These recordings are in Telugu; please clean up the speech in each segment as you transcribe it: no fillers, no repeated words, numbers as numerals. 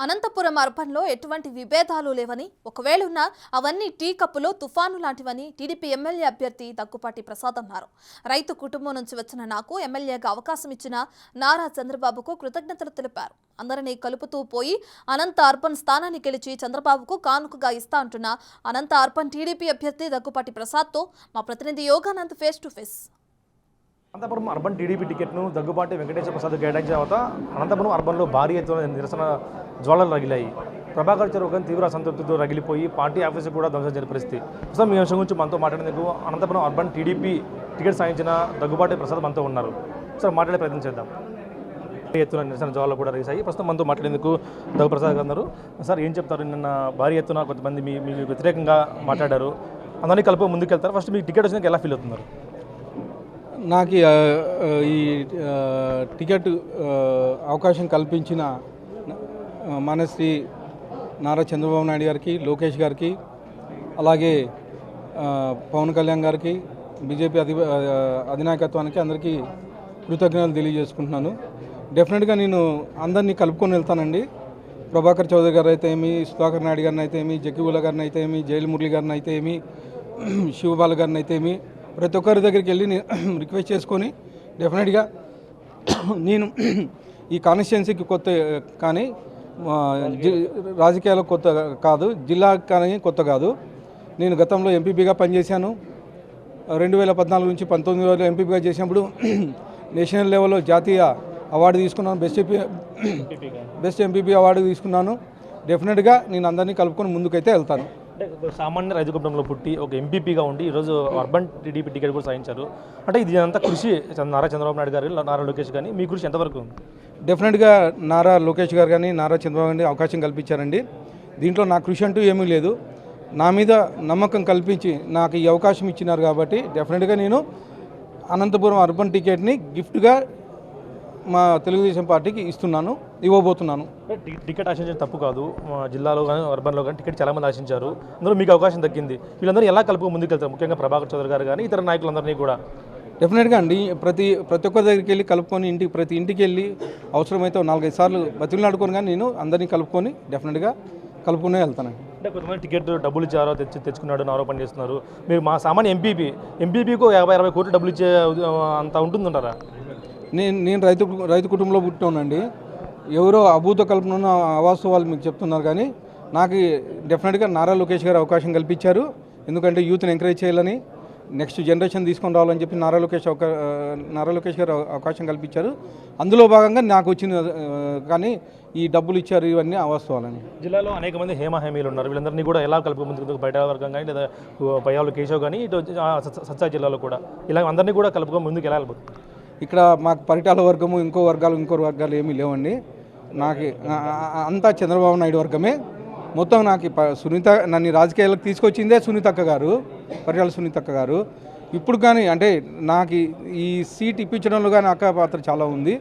అనంతపురం అర్బన్లో ఎటువంటి విభేదాలు లేవని, ఒకవేళ ఉన్నా అవన్నీ టీ కప్పులో తుఫాను లాంటివని టీడీపీ ఎమ్మెల్యే అభ్యర్థి దగ్గుపాటి ప్రసాద్ అన్నారు. రైతు కుటుంబం నుంచి వచ్చిన నాకు ఎమ్మెల్యేగా అవకాశం ఇచ్చిన నారా చంద్రబాబుకు కృతజ్ఞతలు తెలిపారు. అందరినీ కలుపుతూ పోయి అనంత అర్బన్ స్థానాన్ని గెలిచి చంద్రబాబుకు కానుకగా ఇస్తా అంటున్న అనంత అర్బన్ టీడీపీ అభ్యర్థి దగ్గుపాటి ప్రసాద్తో మా ప్రతినిధి Yoganand face to face. Anantapuram urban TDP టికెట్ను దగ్గుబాటి వెంకటేశ్వర ప్రసాద్ కేటాయించిన తర్వాత అనంతపురం అర్బన్లో భారీ ఎత్తున నిరసన జ్వాలలు రగిలాయి. ప్రభాకర్ చౌదరి తీవ్ర అసంతృప్తితో రగిలిపోయి పార్టీ ఆఫీసు కూడా ధ్వంసం జరిగిన పరిస్థితి. ప్రస్తుతం ఈ అంశం గురించి మనతో మాట్లాడేందుకు అనంతపురం అర్బన్ టీడీపీ టికెట్ సాధించిన దగ్గుబాటి ప్రసాద్ మనతో ఉన్నారు. సార్ మాట్లాడే ప్రయత్నం చేద్దాం. భారీ ఎత్తున నిరసన జ్వాలలు కూడా రేసాయి. ప్రస్తుతం మనతో మాట్లాడేందుకు దగ్గు ప్రసాద్ అన్నారు. సార్ ఏం చెప్తారు? నిన్న భారీ ఎత్తున కొంతమంది మీకు వ్యతిరేకంగా మాట్లాడారు. అందరినీ కలుపు ముందుకెళ్తారు. ఫస్ట్ మీకు టికెట్ వచ్చినాక ఎలా ఫీల్ అవుతున్నారు? నాకు ఈ టికెట్ అవకాశం కల్పించిన మనశ్రీ నారా చంద్రబాబు నాయుడు గారికి, లోకేష్ గారికి, అలాగే పవన్ కళ్యాణ్ గారికి, బీజేపీ అధినాయకత్వానికి అందరికీ కృతజ్ఞతలు తెలియజేసుకుంటున్నాను. డెఫినెట్గా నేను అందరినీ కలుపుకొని వెళ్తానండి. ప్రభాకర్ చౌదరి గారు అయితే ఏమి, సుధాకర్ నాయుడు గారిని అయితే ఏమి, జక్కిబుల్ల గారిని అయితే ఏమి, జైలు మురళి గారిని అయితే ఏమి, శివబాల గారిని అయితే ఏమి, ప్రతి ఒక్కరి దగ్గరికి వెళ్ళి రిక్వెస్ట్ చేసుకొని డెఫినెట్గా నేను ఈ కాన్స్టిట్యున్సీకి కొత్త కానీ రాజకీయాలకు కొత్త కాదు, జిల్లా కానీ కొత్త కాదు. నేను గతంలో ఎంపీపీగా పనిచేశాను. 2014 నుంచి 19 ఎంపీపీగా చేసినప్పుడు నేషనల్ లెవెల్లో జాతీయ అవార్డు తీసుకున్నాను. బెస్ట్ ఎంపీపీ అవార్డు తీసుకున్నాను. డెఫినెట్గా నేను అందరినీ కలుపుకొని ముందుకైతే వెళ్తాను. అంటే సామాన్య రైతు కుటుంబంలో పుట్టి ఒక ఎంపీపీగా ఉండి ఈరోజు అర్బన్ టీడీపీ టికెట్ కూడా సాధించారు. అంటే ఇది అంతా కృషి నారా చంద్రబాబు నాయుడు గారు, నారా లోకేష్ కానీ మీ కృషి ఎంతవరకు? డెఫినెట్గా నారా లోకేష్ గారు కానీ, నారా చంద్రబాబు గారిని అవకాశం కల్పించారండి. దీంట్లో నా కృషి అంటూ ఏమీ లేదు. నా మీద నమ్మకం కల్పించి నాకు ఈ అవకాశం ఇచ్చినారు కాబట్టి డెఫినెట్గా నేను అనంతపురం అర్బన్ టికెట్ని గిఫ్ట్గా మా తెలుగుదేశం పార్టీకి ఇవ్వబోతున్నాను. టికెట్ ఆశించడం తప్పు కాదు. జిల్లాలో కానీ అర్బన్లో కానీ టికెట్ చాలామంది ఆశించారు. అందులో మీకు అవకాశం దక్కింది. వీళ్ళందరూ ఎలా కలుపు ముందుకెళ్తారు? ముఖ్యంగా ప్రభాకర్ చౌదరి గారు కానీ ఇతర నాయకులందరినీ కూడా డెఫినెట్గా అండి ప్రతి ఒక్కరి దగ్గరికి వెళ్ళి కలుపుకొని ప్రతి ఇంటికి వెళ్ళి అవసరమైతే 4-5 సార్లు బతిలాడుకొని కానీ నేను అందరినీ కలుపుకొని డెఫినెట్గా కలుపుకునే వెళ్తానండి. అంటే కొంతమంది టికెట్ డబ్బులు ఇచ్చారో తెచ్చుకున్నాడు ఆరోపణ చేస్తున్నారు. మీరు మా సామాన్య ఎంపీపీకు 50-60 కోట్లు డబ్బులు ఇచ్చే అంత ఉంటుందంటారా? నేను రైతు కుటుంబంలో పుట్టినానండి. ఎవరో అభూత కల్పన అవాస్తవాలు మీకు చెప్తున్నారు. కానీ నాకు డెఫినెట్గా నారా లోకేష్ గారు అవకాశం కల్పించారు. ఎందుకంటే యూత్ని ఎంకరేజ్ చేయాలని, నెక్స్ట్ జనరేషన్ తీసుకొని రావాలని చెప్పి నారా లోకేష్ గారు అవకాశం కల్పించారు. అందులో భాగంగా నాకు వచ్చిన కానీ ఈ డబ్బులు ఇచ్చారు ఇవన్నీ అవాస్తవాలని. జిల్లాలో అనేక మంది హేమీలు ఉన్నారు. వీళ్ళందరినీ కూడా ఎలా కలుపు ముందుకు బయట వర్గం కానీ లేదా పయ్యాలు కేశవ్ కానీ ఇటు సత్సా జిల్లాలో కూడా ఇలా అందరినీ కూడా కలుపుకొని ముందుకు ఎలా వెళ్ళిపోతుంది? ఇక్కడ మాకు పరిటాల వర్గము ఇంకో వర్గాలు ఏమీ లేవండి. నాకు అంతా చంద్రబాబు నాయుడు వర్గమే. మొత్తం నాకు నన్ను రాజకీయాలకు తీసుకొచ్చిందే సునీతక్క గారు, పరిటాల సునీతక్క గారు. ఇప్పుడు కానీ అంటే నాకు ఈ సీట్ ఇప్పించడంలో కానీ అక్క పాత్ర చాలా ఉంది.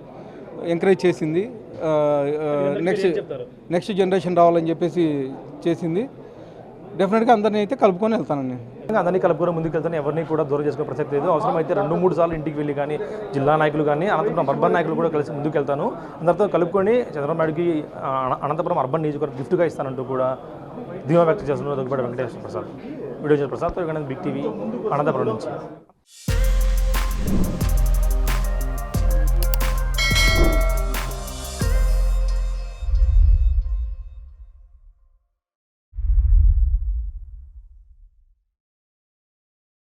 ఎంకరేజ్ చేసింది. నెక్స్ట్ జనరేషన్ రావాలని చెప్పేసి చేసింది. డెఫినెట్గా అందరినీ అయితే కలుపుకొని వెళ్తానండి. అందరినీ కలుపుకొని ముందుకు వెళ్తాను. ఎవరిని కూడా దూరం చేసుకునే ప్రసక్తి లేదు. అవసరమైతే 2-3 సార్లు ఇంటికి వెళ్ళి కానీ జిల్లా నాయకులు కానీ అనంతపురం అర్బన్ నాయకులు కూడా కలిసి ముందుకు వెళ్తాను. అందరితో కలుపుకొని చంద్రబాబు నాయుడుకి అనంతపురం అర్బన్ నియోజకవర్గం గిఫ్ట్గా ఇస్తానంటూ కూడా ధీమా వ్యక్తం చేస్తున్నారు Daggubati Venkateswara Prasad. Video Prasad Big TV Anantapuram నుంచి.